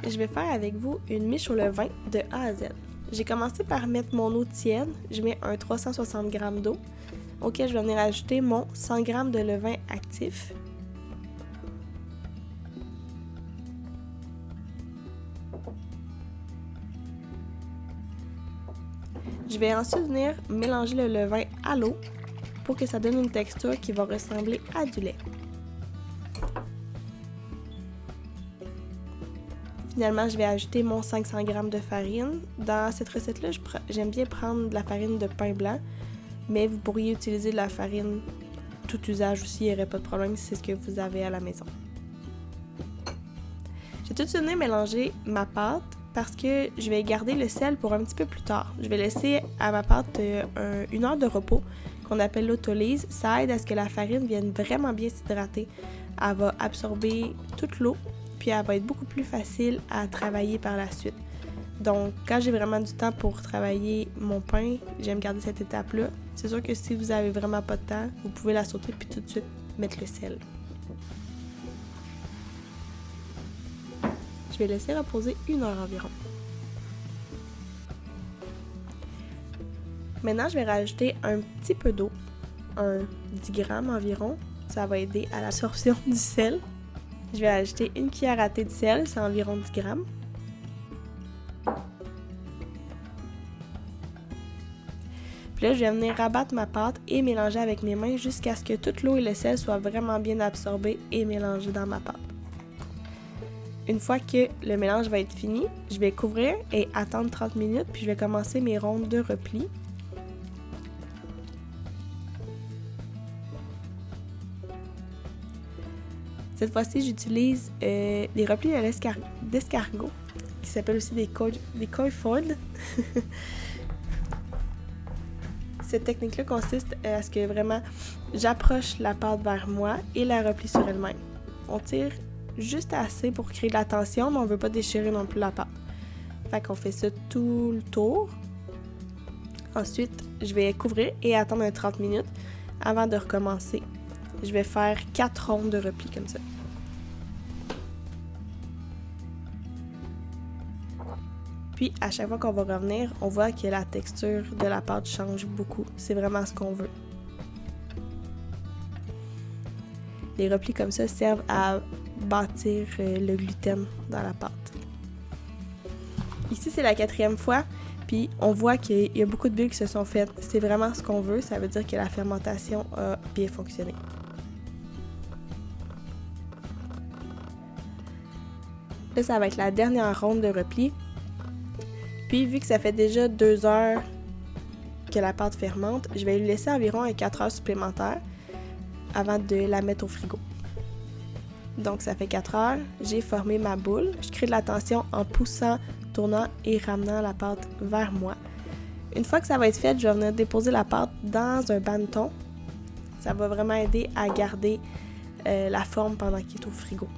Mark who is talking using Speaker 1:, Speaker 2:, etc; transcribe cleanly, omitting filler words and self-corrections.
Speaker 1: je vais faire avec vous une miche au levain de A à Z. J'ai commencé par mettre mon eau tiède, je mets un 360 g d'eau, auquel je vais venir ajouter mon 100 g de levain actif. Je vais ensuite venir mélanger le levain à l'eau pour que ça donne une texture qui va ressembler à du lait. Finalement, je vais ajouter mon 500 g de farine. Dans cette recette-là, j'aime bien prendre de la farine de pain blanc, mais vous pourriez utiliser de la farine tout usage aussi, il n'y aurait pas de problème si c'est ce que vous avez à la maison. J'ai tout de suite mélangé ma pâte parce que je vais garder le sel pour un petit peu plus tard. Je vais laisser à ma pâte une heure de repos qu'on appelle l'autolyse. Ça aide à ce que la farine vienne vraiment bien s'hydrater. Elle va absorber toute l'eau, puis elle va être beaucoup plus facile à travailler par la suite. Donc, quand j'ai vraiment du temps pour travailler mon pain, j'aime garder cette étape-là. C'est sûr que si vous avez vraiment pas de temps, vous pouvez la sauter puis tout de suite mettre le sel. Je vais laisser reposer 1 heure environ. Maintenant, je vais rajouter un petit peu d'eau, un 10 g environ. Ça va aider à l'absorption du sel. Je vais ajouter 1 cuillère à thé de sel, c'est environ 10 g. Puis là, je vais venir rabattre ma pâte et mélanger avec mes mains jusqu'à ce que toute l'eau et le sel soient vraiment bien absorbés et mélangés dans ma pâte. Une fois que le mélange va être fini, je vais couvrir et attendre 30 minutes, puis je vais commencer mes rondes de repli. Cette fois-ci, j'utilise des replis d'escargot, qui s'appellent aussi des couilles folds. Cette technique-là consiste à ce que vraiment j'approche la pâte vers moi et la replie sur elle-même. On tire juste assez pour créer de la tension, mais on ne veut pas déchirer non plus la pâte. Fait qu'on fait ça tout le tour. Ensuite, je vais couvrir et attendre 30 minutes avant de recommencer. Je vais faire 4 rondes de repli comme ça. Puis, à chaque fois qu'on va revenir, on voit que la texture de la pâte change beaucoup. C'est vraiment ce qu'on veut. Les replis comme ça servent à bâtir le gluten dans la pâte. Ici, c'est la 4e fois, puis on voit qu'il y a beaucoup de bulles qui se sont faites. C'est vraiment ce qu'on veut, ça veut dire que la fermentation a bien fonctionné. Là, ça va être la dernière ronde de repli. Puis, vu que ça fait déjà 2 heures que la pâte fermente, je vais lui laisser environ 4 heures supplémentaires avant de la mettre au frigo. Donc, ça fait 4 heures, j'ai formé ma boule. Je crée de la tension en poussant, tournant et ramenant la pâte vers moi. Une fois que ça va être fait, je vais venir déposer la pâte dans un banneton. Ça va vraiment aider à garder la forme pendant qu'il est au frigo.